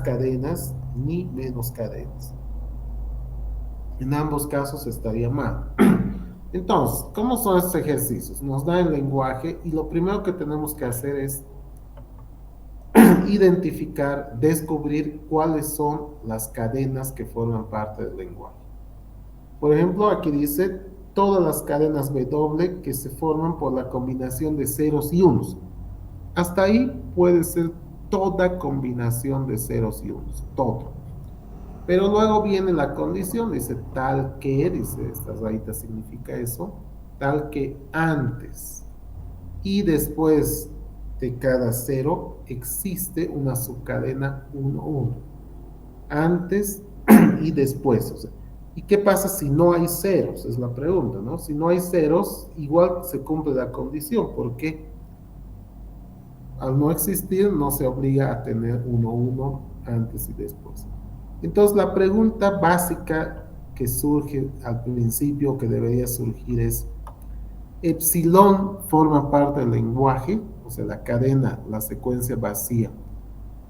cadenas ni menos cadenas. En ambos casos estaría mal. Entonces, ¿cómo son estos ejercicios? Nos da el lenguaje y lo primero que tenemos que hacer es identificar, descubrir cuáles son las cadenas que forman parte del lenguaje. Por ejemplo, aquí dice todas las cadenas W que se forman por la combinación de ceros y unos. Hasta ahí puede ser toda combinación de ceros y unos, todo. Pero luego viene la condición, dice tal que, dice esta rayita significa eso, tal que antes y después de cada cero existe una subcadena 1, 1. Antes y después. O sea, ¿y qué pasa si no hay ceros? Es la pregunta, ¿no? Si no hay ceros, igual se cumple la condición, porque al no existir no se obliga a tener 1, 1 antes y después. Entonces la pregunta básica que surge al principio, que debería surgir es, epsilon forma parte del lenguaje, o sea, la cadena, la secuencia vacía,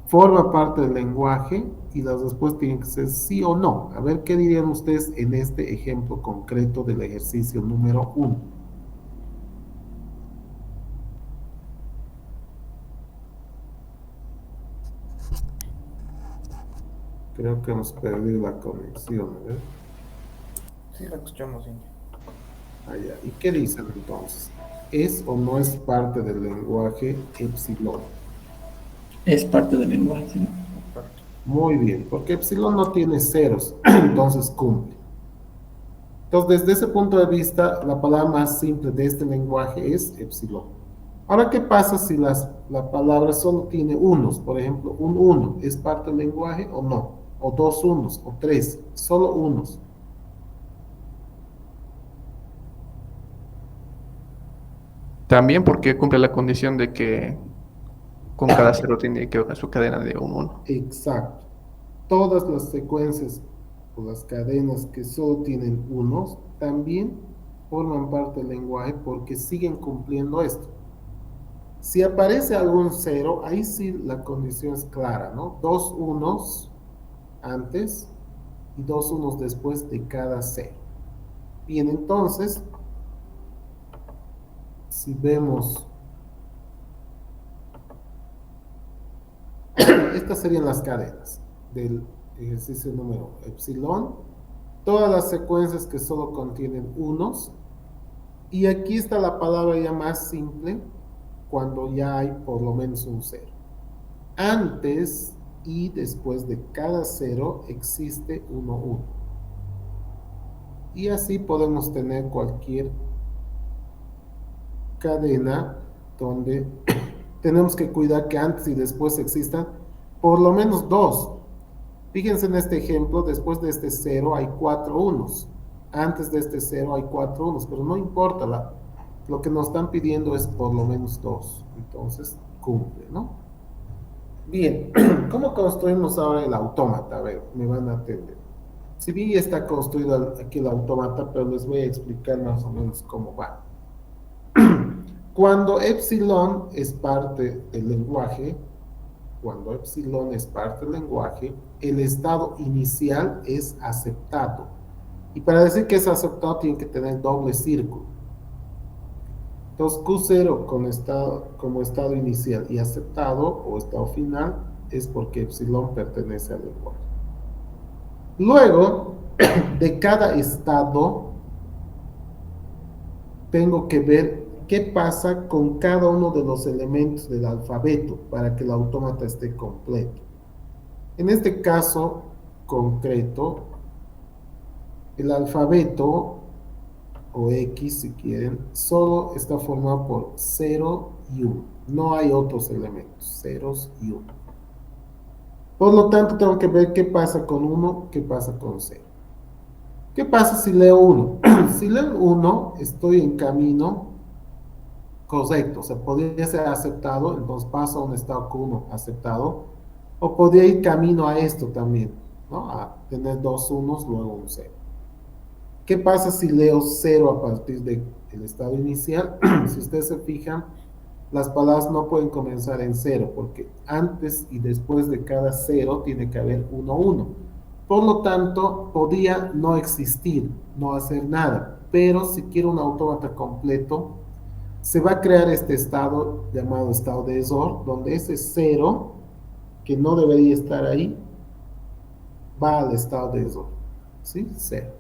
forma parte del lenguaje y las respuestas tienen que ser sí o no. A ver qué dirían ustedes en este ejemplo concreto del ejercicio número 1. Creo que hemos perdido la conexión. A ver. Sí, la escuchamos, Inge. Allá. ¿Y qué dicen entonces? ¿Es o no es parte del lenguaje epsilon? Es parte del lenguaje, ¿sí? Parte. Muy bien, porque epsilon no tiene ceros, entonces cumple. Entonces, desde ese punto de vista, la palabra más simple de este lenguaje es epsilon. Ahora, ¿qué pasa si la palabra solo tiene unos? Por ejemplo, un uno, ¿es parte del lenguaje o no? O dos unos, o tres, solo unos. También porque cumple la condición de que con cada cero tiene que haber su cadena de un 1. Exacto. Todas las secuencias o las cadenas que solo tienen unos también forman parte del lenguaje porque siguen cumpliendo esto. Si aparece algún cero, ahí sí la condición es clara, ¿no? Dos unos antes y dos unos después de cada cero. Bien, entonces, si vemos, estas serían las cadenas del ejercicio número epsilon, todas las secuencias que solo contienen unos, y aquí está la palabra ya más simple, cuando ya hay por lo menos un cero. Antes y después de cada cero existe 1, 1. Y así podemos tener cualquier cadena donde tenemos que cuidar que antes y después existan por lo menos dos. Fíjense en este ejemplo, después de este cero hay 4 unos. Antes de este cero hay 4 unos, pero no importa, lo que nos están pidiendo es por lo menos dos. Entonces cumple, ¿no? Bien, ¿cómo construimos ahora el autómata? A ver, me van a atender. Si bien ya está construido aquí el autómata, pero les voy a explicar más o menos cómo va. Cuando epsilon es parte del lenguaje, cuando epsilon es parte del lenguaje, el estado inicial es aceptado. Y para decir que es aceptado tiene que tener doble círculo. Entonces Q0 como estado inicial y aceptado o estado final es porque epsilon pertenece al lenguaje. Luego, de cada estado, tengo que ver qué pasa con cada uno de los elementos del alfabeto para que el autómata esté completo. En este caso concreto, el alfabeto, o X si quieren, solo está formado por 0 y 1. No hay otros elementos, ceros y 1. Por lo tanto, tengo que ver qué pasa con 1, qué pasa con 0. ¿Qué pasa si leo 1? Si leo 1, estoy en camino correcto, o sea, podría ser aceptado, entonces paso a un estado Q1 aceptado, o podría ir camino a esto también, ¿no? A tener dos unos, luego un 0. ¿Qué pasa si leo 0 a partir del estado inicial? Si ustedes se fijan, las palabras no pueden comenzar en cero, porque antes y después de cada cero tiene que haber uno, uno. Por lo tanto, podría no existir, no hacer nada, pero si quiero un autómata completo, se va a crear este estado llamado estado de ESOR, donde ese cero, que no debería estar ahí, va al estado de ESOR. ¿Sí? Cero.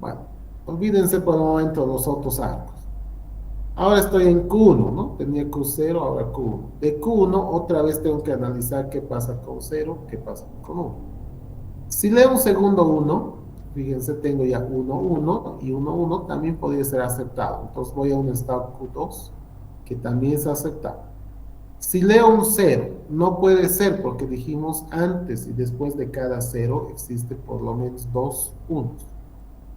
Bueno, olvídense por el momento los otros arcos. Ahora estoy en Q1, ¿no? Tenía Q0, ahora Q1. De Q1 otra vez tengo que analizar qué pasa con 0, qué pasa con 1. Si leo un segundo 1, fíjense, tengo ya 1, 1 y 1, 1 también podría ser aceptado. Entonces voy a un estado Q2, que también es aceptado. Si leo un 0, no puede ser porque dijimos antes y después de cada 0 existe por lo menos dos 1.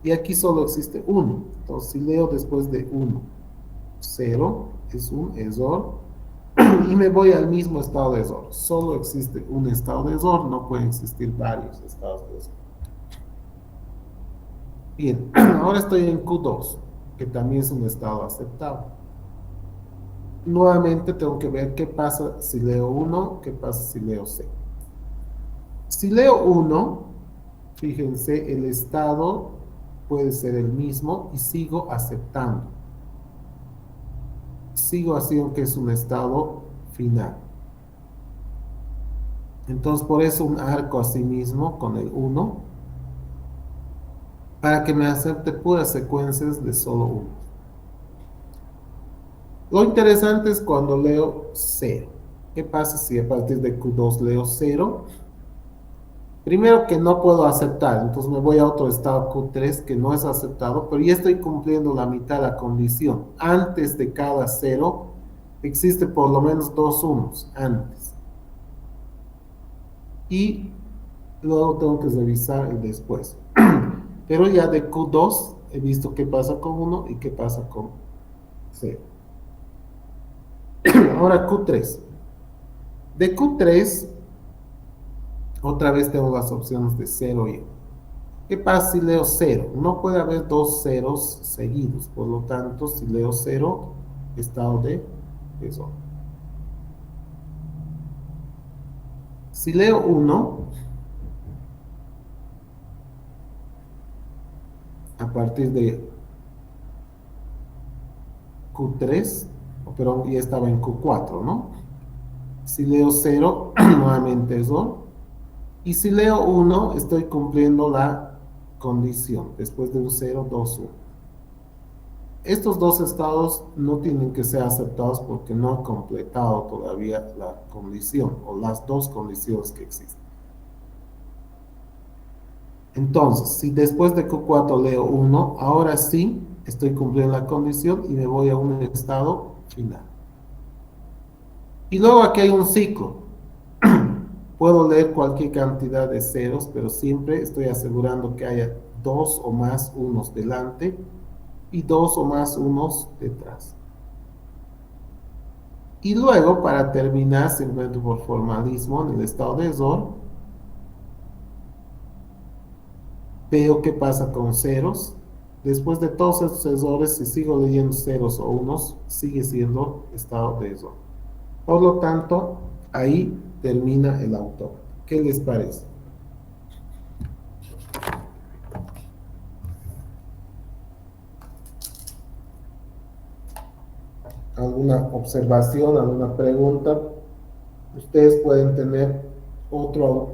Y aquí solo existe 1. Entonces si leo después de 1, 0 es un ESOR y me voy al mismo estado de ESOR. Solo existe un estado de ESOR, no pueden existir varios estados de ESOR. Bien, ahora estoy en Q2, que también es un estado aceptado. Nuevamente tengo que ver qué pasa si leo 1, qué pasa si leo 0. Si leo 1, fíjense, el estado puede ser el mismo y sigo aceptando. Sigo haciendo que es un estado final. Entonces, por eso un arco así mismo con el 1, para que me acepte puras secuencias de solo 1. Lo interesante es cuando leo 0. ¿Qué pasa si a partir de Q2 leo 0? Primero que no puedo aceptar, entonces me voy a otro estado Q3 que no es aceptado, pero ya estoy cumpliendo la mitad de la condición. Antes de cada 0 existe por lo menos dos unos antes. Y luego tengo que revisar el después. Pero ya de Q2 he visto qué pasa con 1 y qué pasa con 0. Ahora Q3. De Q3, otra vez tengo las opciones de 0 y 1. ¿Qué pasa si leo 0? No puede haber dos ceros seguidos. Por lo tanto, si leo 0, estado de eso. Si leo 1, a partir de Q3, pero ya estaba en Q4, ¿no? Si leo 0, nuevamente eso. Y si leo 1, estoy cumpliendo la condición. Después de un 0, 2, 1. Estos dos estados no tienen que ser aceptados porque no han completado todavía la condición o las dos condiciones que existen. Entonces, si después de Q4 leo 1, ahora sí estoy cumpliendo la condición y me voy a un estado final. Y luego aquí hay un ciclo. Puedo leer cualquier cantidad de ceros, pero siempre estoy asegurando que haya dos o más unos delante y dos o más unos detrás. Y luego, para terminar, simplemente por formalismo, en el estado de ESOR, veo qué pasa con ceros. Después de todos estos ESORes, si sigo leyendo ceros o unos, sigue siendo estado de ESOR. Por lo tanto, ahí termina el autor. ¿Qué les parece? ¿Alguna observación, alguna pregunta? Ustedes pueden tener otro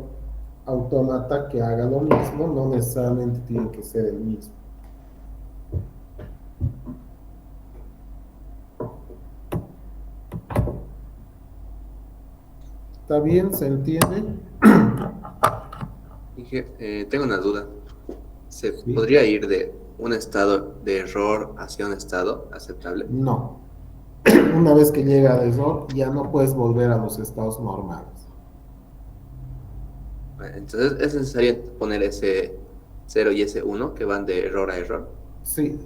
autómata que haga lo mismo, no necesariamente tiene que ser el mismo. ¿Está bien? ¿Se entiende? Tengo una duda. ¿Se Sí. podría ir de un estado de error hacia un estado aceptable? No. Una vez que llega al error, ya no puedes volver a los estados normales. Entonces, ¿es necesario poner ese 0 y ese 1 que van de error a error? Sí,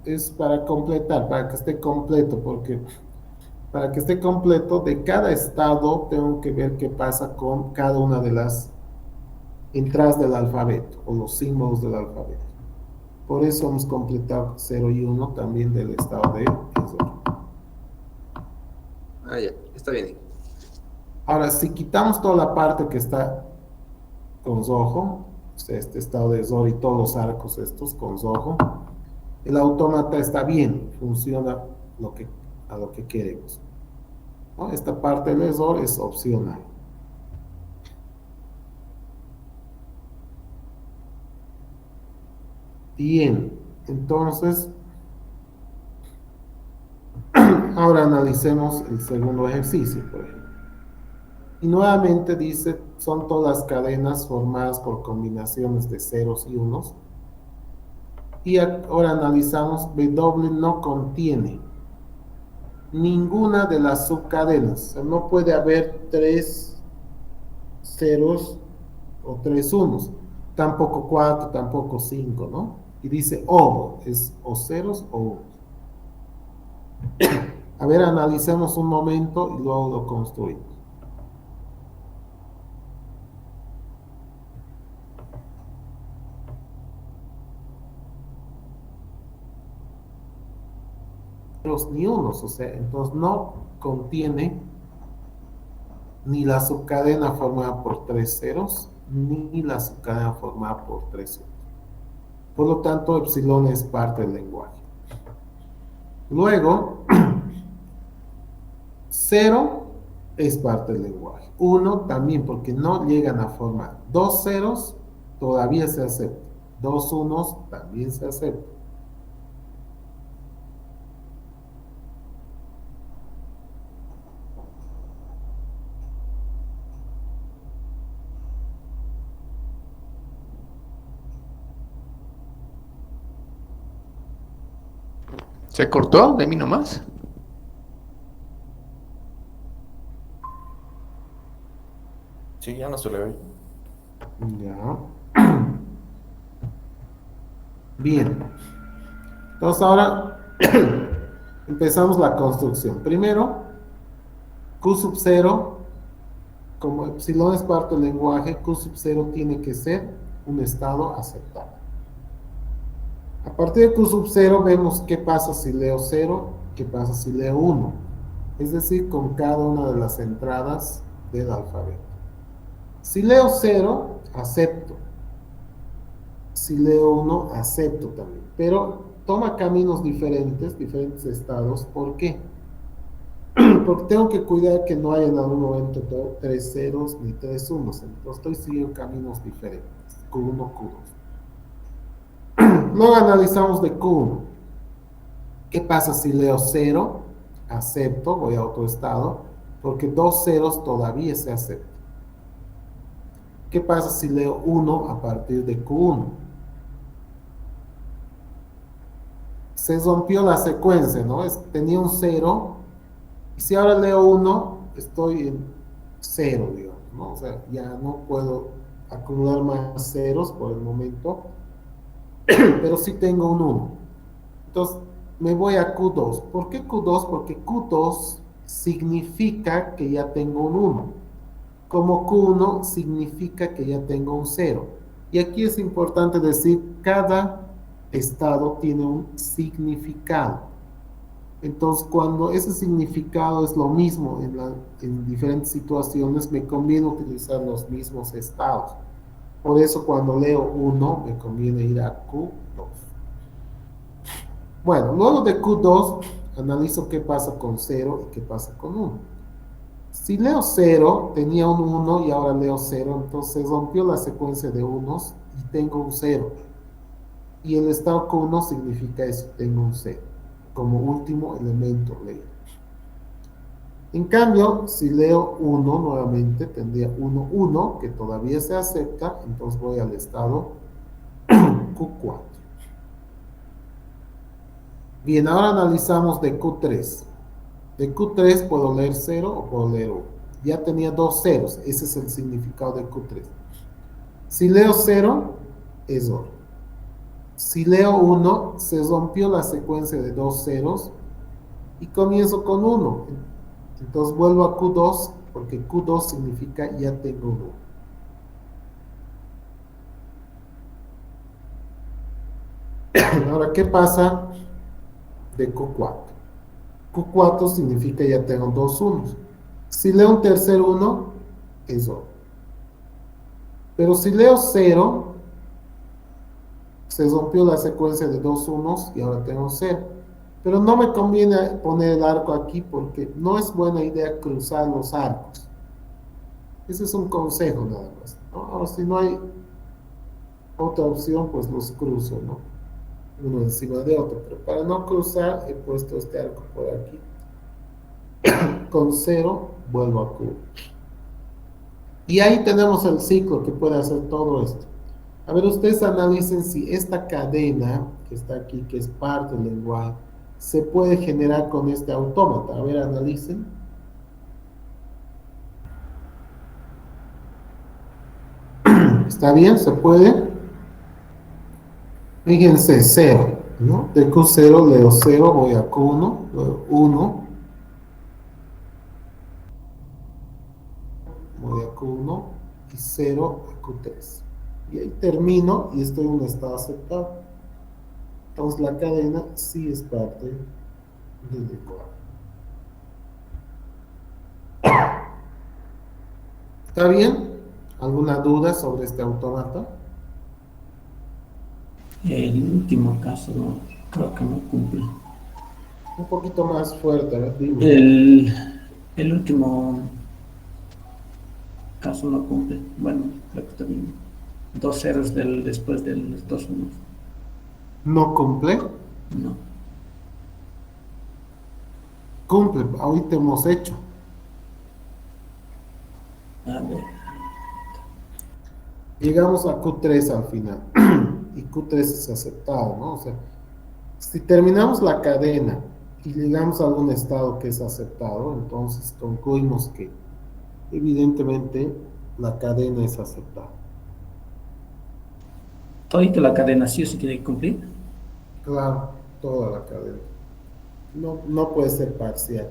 es para completar, para que esté completo, porque para que esté completo, de cada estado tengo que ver qué pasa con cada una de las entradas del alfabeto o los símbolos del alfabeto. Por eso hemos completado 0 y 1 también del estado de ESOR. Ah, ya, está bien. Ahora, si quitamos toda la parte que está con rojo, o sea, este estado de error y todos los arcos estos con rojo, el autómata está bien, funciona a lo que queremos, ¿no? Esta parte del error es opcional. Bien, entonces, ahora analicemos el segundo ejercicio, por ejemplo. Y nuevamente dice, son todas las cadenas formadas por combinaciones de ceros y unos. Y ahora analizamos, W no contiene ninguna de las subcadenas. O sea, no puede haber tres ceros o tres unos. Tampoco cuatro, tampoco cinco, ¿no? Y dice O, es o ceros o unos. A ver, analicemos un momento y luego lo construimos. Ceros ni unos, o sea, entonces no contiene ni la subcadena formada por tres ceros, ni la subcadena formada por tres unos. Por lo tanto, epsilon es parte del lenguaje. Luego, 0 es parte del lenguaje. 1 también, porque no llegan a formar. Dos ceros todavía se acepta. Dos unos también se acepta. ¿Se cortó de mí nomás? Sí, ya no se le ve. Ya. Bien. Entonces ahora empezamos la construcción. Primero, Q sub 0, como epsilon es parte del lenguaje, Q sub 0 tiene que ser un estado aceptable. A partir de Q sub 0 vemos qué pasa si leo 0, qué pasa si leo 1. Es decir, con cada una de las entradas del alfabeto. Si leo 0, acepto. Si leo 1, acepto también. Pero toma caminos diferentes, diferentes estados. ¿Por qué? Porque tengo que cuidar que no haya en algún momento tres ceros ni tres unos. Entonces estoy siguiendo caminos diferentes. Q1, Q2. Luego analizamos de Q1. ¿Qué pasa si leo 0? Acepto, voy a otro estado, porque dos ceros todavía se acepta. ¿Qué pasa si leo 1 a partir de Q1? Se rompió la secuencia, ¿no? Tenía un 0, y si ahora leo 1, estoy en 0, digamos, ¿no? O sea, ya no puedo acumular más ceros por el momento, pero sí tengo un 1. Entonces, me voy a Q2. ¿Por qué Q2? Porque Q2 significa que ya tengo un 1. Como Q1 significa que ya tengo un 0. Y aquí es importante decir, cada estado tiene un significado. Entonces, cuando ese significado es lo mismo en diferentes situaciones, me conviene utilizar los mismos estados. Por eso, cuando leo 1, me conviene ir a Q2. Bueno, luego de Q2, analizo qué pasa con 0 y qué pasa con 1. Si leo 0, tenía un 1 y ahora leo 0, entonces rompió la secuencia de unos y tengo un 0. Y el estado Q1 significa eso, tengo un 0, como último elemento leo. En cambio, si leo 1 nuevamente, tendría 1, 1, que todavía se acepta, entonces voy al estado Q4. Bien, ahora analizamos de Q3. De Q3 puedo leer 0 o puedo leer 1. Ya tenía dos ceros, ese es el significado de Q3. Si leo 0, es oro. Si leo 1, se rompió la secuencia de dos ceros y comienzo con 1. Entonces vuelvo a Q2, porque Q2 significa ya tengo 1. Ahora, ¿qué pasa de Q4? Q4 significa ya tengo dos unos. Si leo un tercer uno, es O. Pero si leo 0, se rompió la secuencia de dos unos y ahora tengo 0. Pero no me conviene poner el arco aquí porque no es buena idea cruzar los arcos. Ese es un consejo nada más, ¿no? Ahora, si no hay otra opción, pues los cruzo, ¿no? Uno encima de otro. Pero para no cruzar, he puesto este arco por aquí. Con 0, vuelvo a Q. Y ahí tenemos el ciclo que puede hacer todo esto. A ver, ustedes analicen si esta cadena que está aquí, que es parte del lenguaje, se puede generar con este autómata. A ver, analicen. ¿Está bien? ¿Se puede? Fíjense, 0, ¿no? De Q0 leo 0, voy a Q1, luego 1, voy a Q1 y 0 a Q3. Y ahí termino y estoy en un estado aceptado. Entonces la cadena sí es parte del lenguaje. ¿Está bien? ¿Alguna duda sobre este autómata? El último caso no, creo que no cumple. Un poquito más fuerte, a ver, dime. El último caso no cumple. Bueno, creo que también dos ceros después de los dos unos. ¿No cumple? No. Cumple, ahorita hemos hecho. A ver. Llegamos a Q3 al final. Y Q3 es aceptado, ¿no? O sea, si terminamos la cadena y llegamos a algún estado que es aceptado, entonces concluimos que evidentemente la cadena es aceptada. Todito la cadena sí o sí tiene que cumplir. Claro, toda la cadena. No, no puede ser parcial.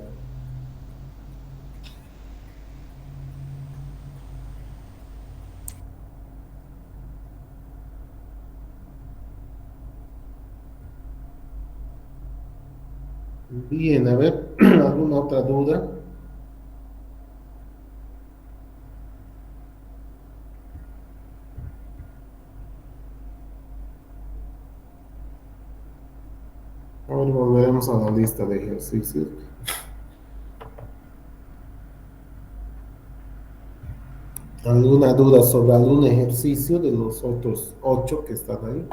Bien, a ver, ¿alguna otra duda? Ahora volveremos a la lista de ejercicios. ¿Alguna duda sobre algún ejercicio de los otros 8 que están ahí?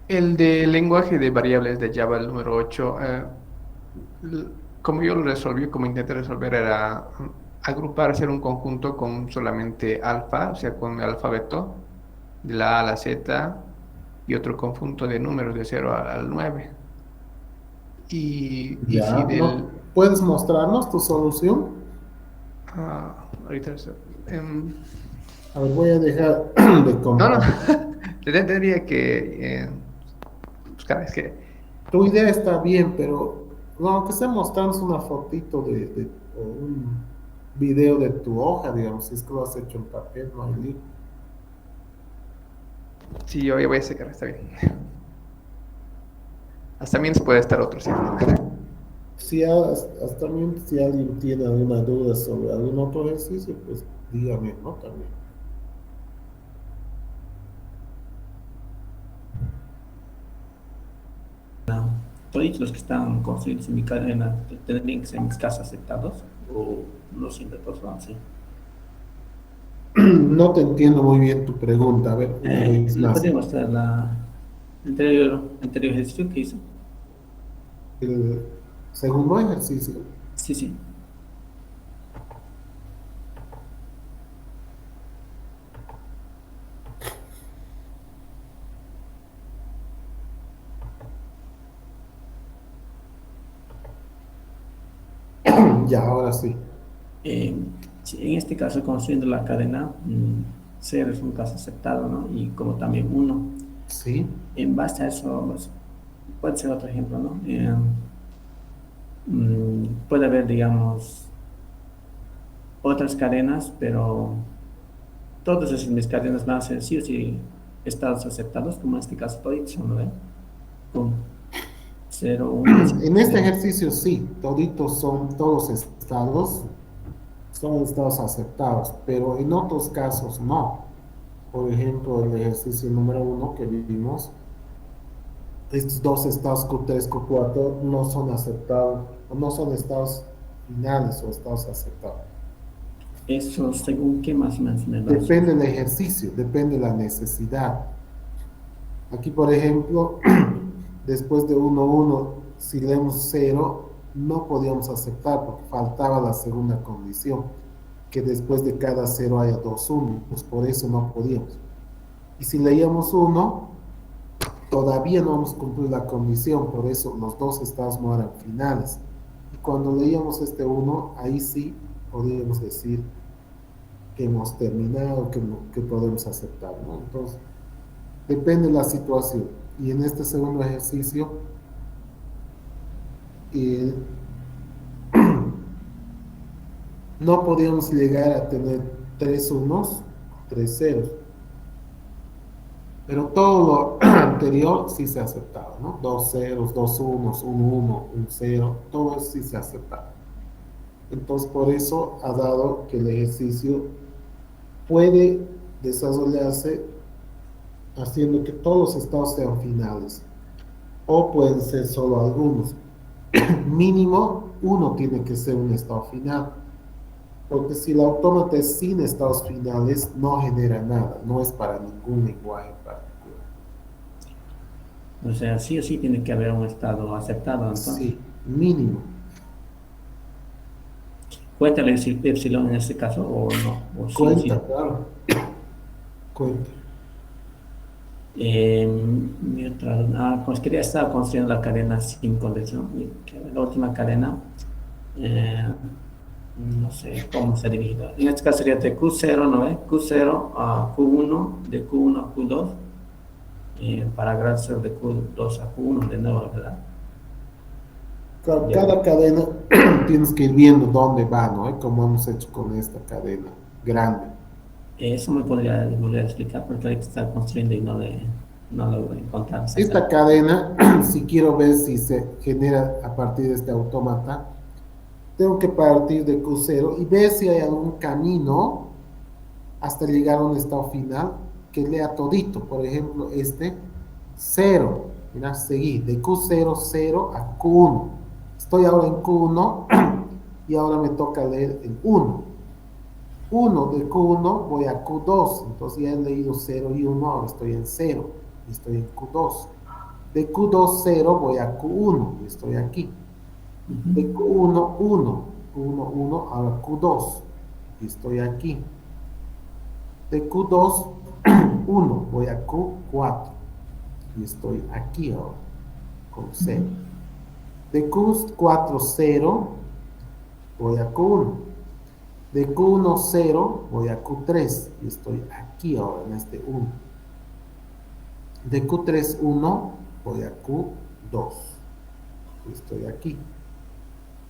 El de lenguaje de variables de Java, el número 8, como yo lo resolví, como intenté resolver, era agrupar, hacer un conjunto con solamente alfa, o sea, con el alfabeto, de la A a la Z, y otro conjunto de números de 0 al 9. Y Ya, si ¿no? ¿Puedes mostrarnos tu solución? ahorita... A ver, voy a dejar de no, compartir. tendría que buscar, es que... Tu idea está bien, pero no, aunque sea mostrarnos una fotito o un video de tu hoja, digamos, si es que lo has hecho en papel, no hay lío. Sí, yo ya voy a sacar, está bien. Hasta también puede estar otro, sí. Si hasta también si alguien tiene alguna duda sobre algún otro ejercicio, pues dígame, ¿no? También. Toditos los que están construidos en mi cadena tendrían que ser en mis casos aceptados o no siempre todos van a ser. No te entiendo muy bien tu pregunta. A ver, una vez ¿Le más. podría mostrar anterior ejercicio que hizo? El segundo ejercicio. Sí, sí. Ya, ahora sí. Sí, en este caso, construyendo la cadena, 0 es un caso aceptado, ¿no? Y como también 1. Sí. En base a eso, pues, puede ser otro ejemplo, ¿no? Puede haber, digamos, otras cadenas, pero todas esas mis cadenas van a ser sí o sí estados aceptados, como en este caso toditos, ¿no ven? Con 0, 1, En este ejercicio sí, toditos son todos estados, son estados aceptados, pero en otros casos no. Por ejemplo, el ejercicio número 1 que vimos, estos dos estados Q3, Q4 no son aceptados, no son estados finales o estados aceptados. eso según qué más o menos me vas. Depende del ejercicio, depende de la necesidad. Aquí, por ejemplo, después de 1, 1, si leemos 0, no podíamos aceptar porque faltaba la segunda condición, que después de cada 0 haya 2 1, pues por eso no podíamos. Y si leíamos 1, todavía no hemos cumplido la condición, por eso los dos estados no eran finales. Y cuando leíamos este 1, ahí sí podíamos decir que hemos terminado, que podemos aceptar, ¿no? Entonces, depende de la situación. Y en este segundo ejercicio, no podíamos llegar a tener 3 unos, 3 ceros. Pero todo lo anterior sí se aceptaba, ¿no? 2 ceros, 2 unos, 1 1, 1 0, todo eso sí se aceptaba. Entonces, por eso ha dado que el ejercicio puede desarrollarse haciendo que todos los estados sean finales, o pueden ser solo algunos. Mínimo, uno tiene que ser un estado final, porque si el autómata es sin estados finales, no genera nada, no es para ningún lenguaje particular. O sea, sí o sí tiene que haber un estado aceptado, entonces. Sí, mínimo. ¿Cuenta el epsilon en este caso o no? O sí, Cuenta, sí. claro. Cuenta. Pues quería estar construyendo la cadena sin condición. La última cadena, no sé cómo se divide. En este caso sería de Q0, ¿no ve? Q0 a Q1, de Q1 a Q2, para grado 0 de Q2 a Q1 de nuevo, ¿verdad? Claro, cada cadena tienes que ir viendo dónde va, ¿no? Como hemos hecho con esta cadena grande. Eso me podría volver a explicar porque ahorita está construyendo y no logro encontrar. Esta cadena, si quiero ver si se genera a partir de este autómata, tengo que partir de Q0 y ver si hay algún camino hasta llegar a un estado final que lea todito. Por ejemplo, este 0. Mira, seguí de Q0, 0 a Q1. Estoy ahora en Q1 y ahora me toca leer el 1. 1 de Q1 voy a Q2. Entonces ya he leído 0 y 1, ahora estoy en 0 y estoy en Q2. De Q2, 0 voy a Q1 y estoy aquí. De Q1, 1, Q1, 1, ahora Q2 y estoy aquí. De Q2, 1, voy a Q4 y estoy aquí ahora con 0. De Q4, 0, voy a Q1. De Q1, 0, voy a Q3 y estoy aquí ahora en este 1. De Q3, 1, voy a Q2 y estoy aquí.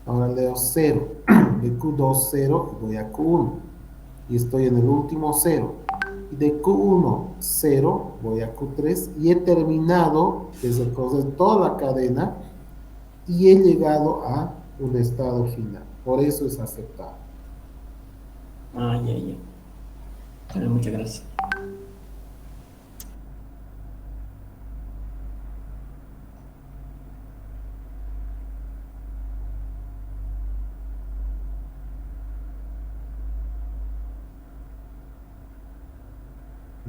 Ahora leo 0. De Q2, 0, voy a Q1 y estoy en el último 0. Y de Q1, 0, voy a Q3 y he terminado de recorrer toda la cadena y he llegado a un estado final. Por eso es aceptado. Bueno, muchas gracias.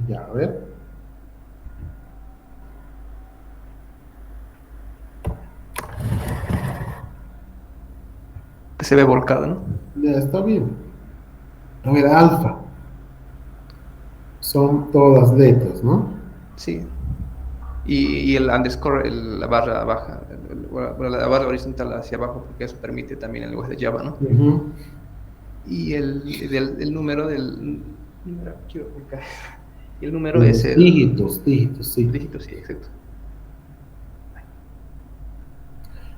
Ya, a ver. Se ve volcado, ¿no? Ya está bien. A ver, alfa. Son todas las letras, ¿no? Sí. Y el underscore, la barra baja, bueno, la barra horizontal hacia abajo, porque eso permite también el lenguaje de Java, ¿no? Y el número del... Quiero ubicar. Y el número es el... Dígitos, sí. Dígitos, sí, exacto.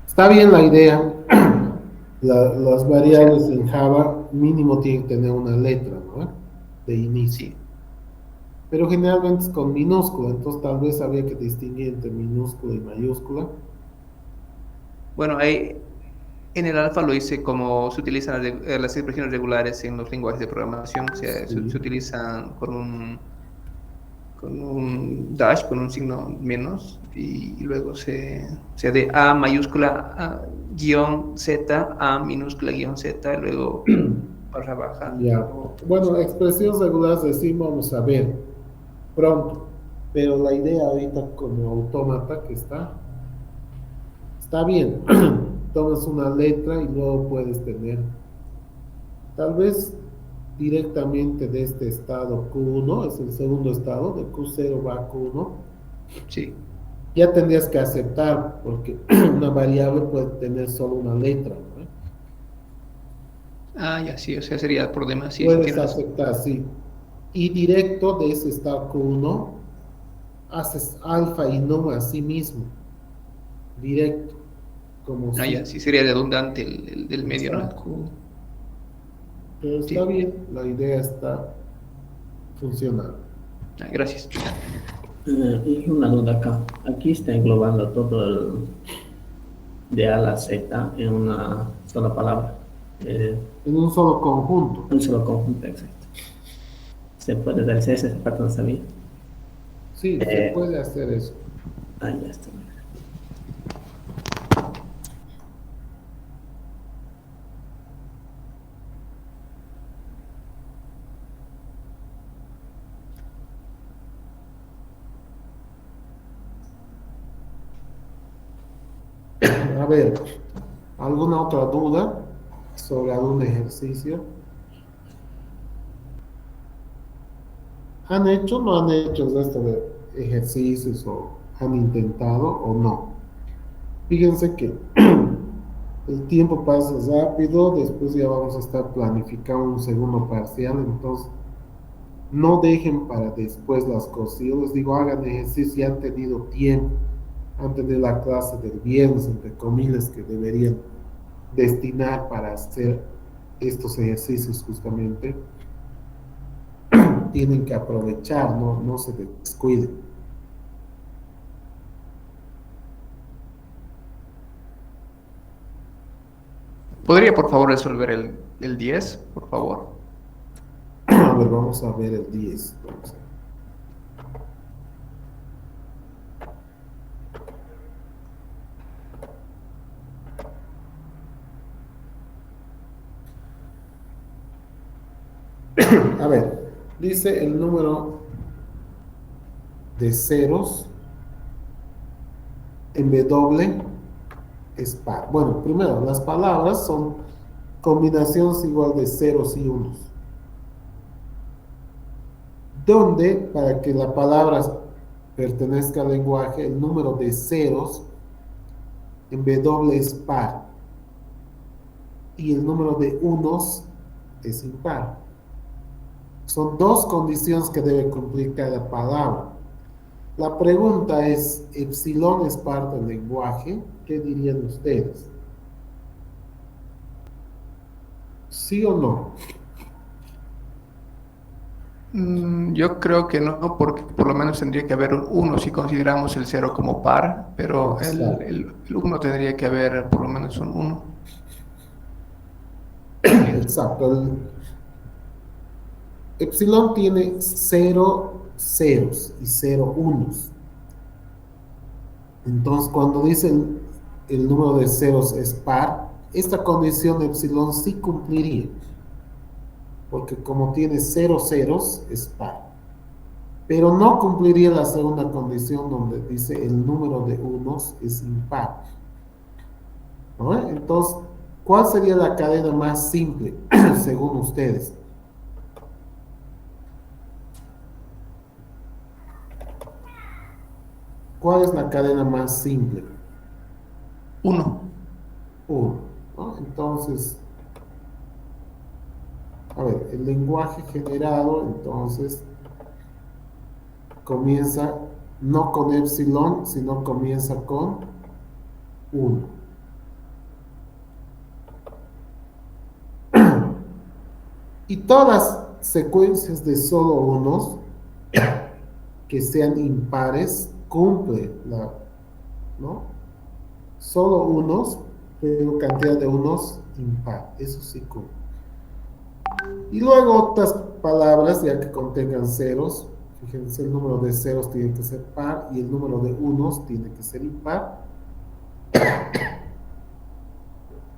Está bien la idea. Las variables en Java mínimo tienen que tener una letra, ¿no? De inicio. Sí. Pero generalmente es con minúscula, entonces tal vez habría que distinguir entre minúscula y mayúscula. Bueno, ahí en el alfa lo hice como se utilizan las expresiones regulares en los lenguajes de programación, se Sí. utilizan con un dash, con un signo menos, y luego se de A mayúscula guión Z, A minúscula guión Z, y luego barra baja. Ya. Bueno, expresiones regulares decimos, vamos a ver pronto, pero la idea ahorita como autómata que está bien. Tomas una letra y luego puedes tener, tal vez directamente de este estado Q1, es el segundo estado, de Q0 va a Q1, Sí. ya tendrías que aceptar, porque una variable puede tener solo una letra, ¿no? Ah, ya sí, o sea, sería problema, sí, sí, Puedes tienes razón. aceptar, sí. Y directo de ese estado Q1, haces alfa y no a sí mismo, directo, como Ah, si, ya, sí, sería redundante el del medio, ¿no? El exacto. Q. Pero está Sí. bien, la idea está funcionando. Ah, gracias. Y una duda acá. Aquí está englobando todo el de A a la Z en una sola palabra. En un solo conjunto. Un solo conjunto, exacto. Se puede dar esa parte no sabía. Sí, se Eh, puede hacer eso. Ya está. A ver, ¿alguna otra duda sobre algún ejercicio? ¿Han hecho o no han hecho el resto de ejercicios o han intentado o no? Fíjense que el tiempo pasa rápido, después ya vamos a estar planificando un segundo parcial, entonces no dejen para después las cosas. Yo les digo, hagan ejercicio y han tenido tiempo, han tenido la clase del viernes, entre comillas, que deberían destinar para hacer estos ejercicios justamente. Tienen que aprovechar, no se descuiden. ¿Podría, por favor, resolver el 10, por favor? A ver, vamos a ver el 10. A ver, dice el número de ceros en W es par. Bueno, primero, las palabras son combinaciones igual de ceros y unos. Donde, para que la palabra pertenezca al lenguaje, el número de ceros en W es par y el número de unos es impar. Son dos condiciones que debe cumplir cada palabra. La pregunta es, ¿epsilon es parte del lenguaje? ¿Qué dirían ustedes? ¿Sí o no? Yo creo que no, porque por lo menos tendría que haber un 1 si consideramos el 0 como par, pero Exacto. el 1 tendría que haber por lo menos un 1. Exacto. El epsilon tiene 0 ceros y 0 unos. Entonces, cuando dice el número de ceros es par, esta condición epsilon sí cumpliría, porque como tiene 0 ceros, es par. Pero no cumpliría la segunda condición donde dice el número de unos es impar. ¿No? Entonces, ¿cuál sería la cadena más simple, según ustedes? ¿Cuál es la cadena más simple? 1. 1. ¿No? Entonces, a ver, el lenguaje generado, entonces, comienza no con epsilon, sino comienza con 1. Y todas las secuencias de solo unos que sean impares cumple la, ¿no? Solo unos, pero cantidad de unos impar, eso sí cumple. Y luego otras palabras, ya que contengan ceros, fíjense, el número de ceros tiene que ser par y el número de unos tiene que ser impar.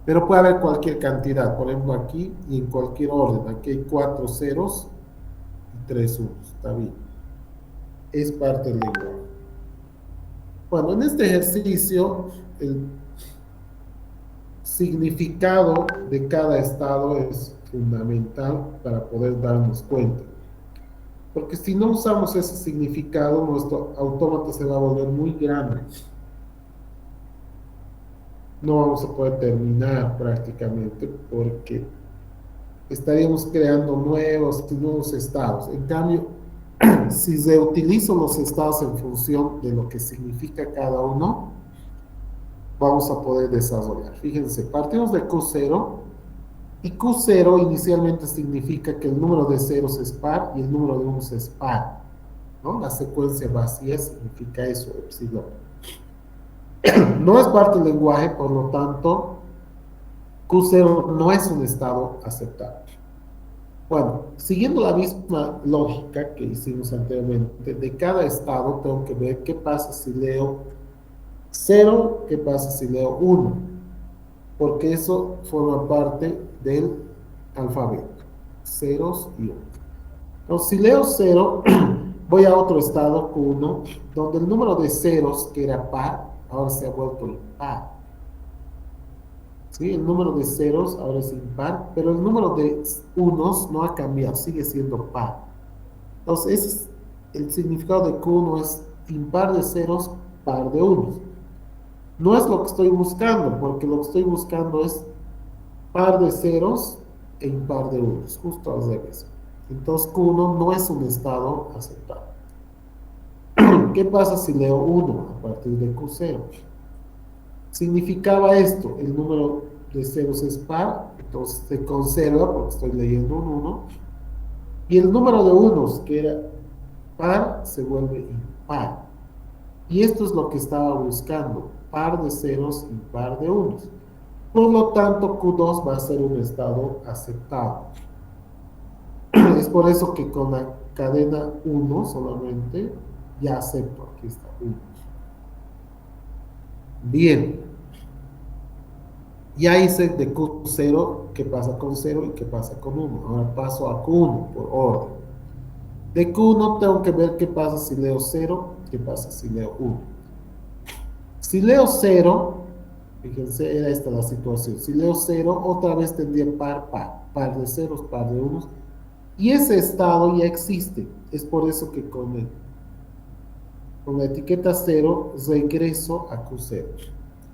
Pero puede haber cualquier cantidad, por ejemplo aquí y en cualquier orden. Aquí hay 4 ceros y 3 unos, está bien. Es parte del lenguaje. Bueno, en este ejercicio, el significado de cada estado es fundamental para poder darnos cuenta. Porque si no usamos ese significado, nuestro autómata se va a volver muy grande. No vamos a poder terminar prácticamente porque estaríamos creando nuevos y nuevos estados. En cambio, si reutilizo los estados en función de lo que significa cada uno, vamos a poder desarrollar. Fíjense, partimos de Q0 y Q0 inicialmente significa que el número de ceros es par y el número de unos es par, ¿no? La secuencia vacía significa eso, epsilon. No es parte del lenguaje, por lo tanto, Q0 no es un estado aceptable. Bueno, siguiendo la misma lógica que hicimos anteriormente, de cada estado tengo que ver qué pasa si leo 0, qué pasa si leo 1, porque eso forma parte del alfabeto, ceros y 1. Entonces, si leo 0, voy a otro estado, Q1, donde el número de ceros, que era par, ahora se ha vuelto impar. ¿Sí? El número de ceros ahora es impar, pero el número de unos no ha cambiado, sigue siendo par. Entonces, ese es el significado de Q1, es impar de ceros, par de unos. No es lo que estoy buscando, porque lo que estoy buscando es par de ceros e impar de unos, justo al revés. Entonces, Q1 no es un estado aceptable. ¿Qué pasa si leo 1 a partir de Q0? Significaba esto, el número de ceros es par, entonces se conserva porque estoy leyendo un 1, y el número de unos, que era par, se vuelve impar. Y esto es lo que estaba buscando, par de ceros y par de unos. Por lo tanto, Q2 va a ser un estado aceptado. Es por eso que con la cadena 1 solamente ya acepto, aquí está 1. Bien, ya hice de Q0 qué pasa con 0 y qué pasa con 1. Ahora paso a Q1 por orden. De Q1 tengo que ver qué pasa si leo 0, qué pasa si leo 1. Si leo 0, fíjense, era esta la situación. Si leo 0, otra vez tendría par de ceros, par de unos. Y ese estado ya existe. Es por eso que con la etiqueta 0 regreso a Q0.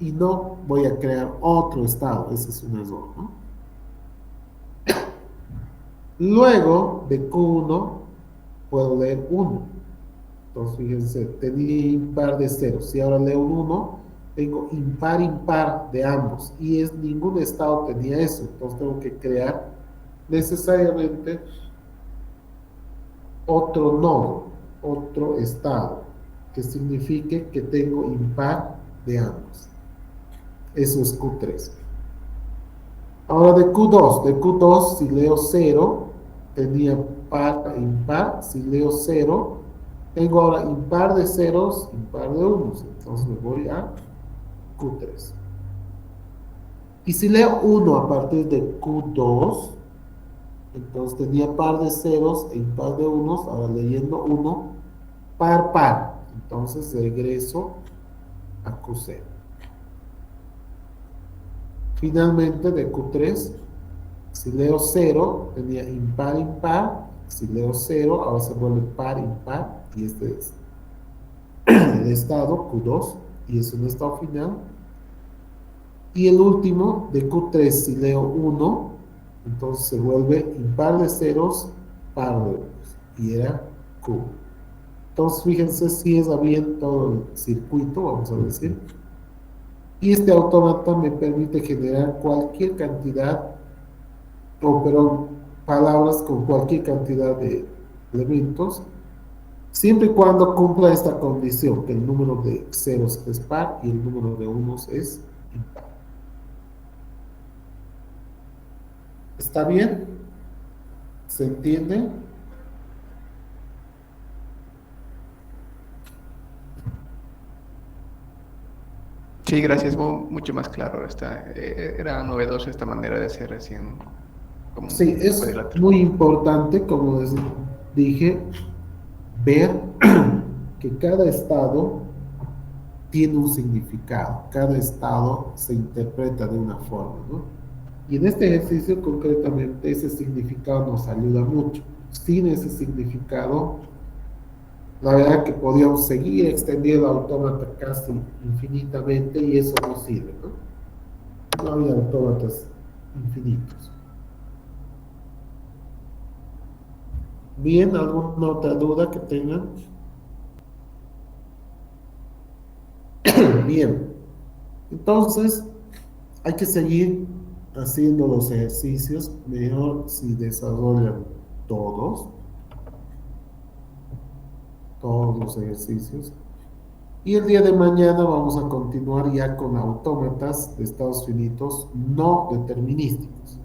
Y no voy a crear otro estado. Ese es un error, ¿no? Luego de Q1 puedo leer 1. Entonces, fíjense, tenía impar de ceros. Si ahora leo un 1, tengo impar de ambos. Y ningún estado tenía eso. Entonces, tengo que crear necesariamente otro nodo, otro estado, que signifique que tengo impar de ambos. Eso es Q3. Ahora de Q2, si leo 0, tenía par e impar. Si leo 0, tengo ahora impar de ceros, impar de unos. Entonces me voy a Q3. Y si leo 1 a partir de Q2, entonces tenía par de ceros e impar de unos. Ahora leyendo 1, par. Entonces regreso a Q0. Finalmente de Q3, si leo 0, tenía impar. Si leo 0, ahora se vuelve par, impar. Y este es el estado Q2. Y es un estado final. Y el último, de Q3, si leo 1, entonces se vuelve impar de ceros, par de unos. Y era Q. Entonces, fíjense si es bien todo el circuito, vamos a decir. Y este autómata me permite generar cualquier cantidad, palabras con cualquier cantidad de elementos, siempre y cuando cumpla esta condición, que el número de ceros es par y el número de unos es impar. ¿Está bien? ¿Se entiende? Sí, gracias, mucho más claro. Era novedoso esta manera de hacer recién como Sí, un es cuadrilátero. muy importante, como les dije, ver que cada estado tiene un significado, cada estado se interpreta de una forma, ¿no? Y en este ejercicio concretamente ese significado nos ayuda mucho. Sin ese significado, la verdad que podíamos seguir extendiendo el autómata casi infinitamente y eso no sirve, ¿no? No había autómatas infinitos. Bien, ¿alguna otra duda que tengan? Bien, entonces hay que seguir haciendo los ejercicios, mejor si desarrollan todos, todos los ejercicios. Y el día de mañana vamos a continuar ya con autómatas de estados finitos no determinísticos.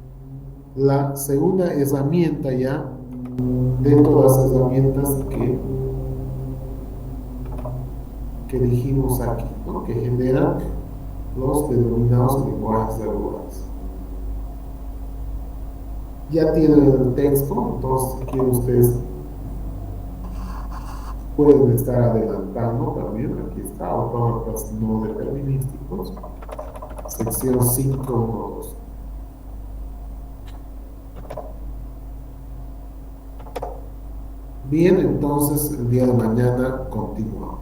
La segunda herramienta ya dentro de las herramientas que dijimos aquí, ¿no? Que generan los denominados lenguajes regulares. Ya tienen el texto, entonces si quieren ustedes pueden estar adelantando también. Aquí está, autómatas no determinísticos, sección 5.2. Bien, entonces el día de mañana continuamos.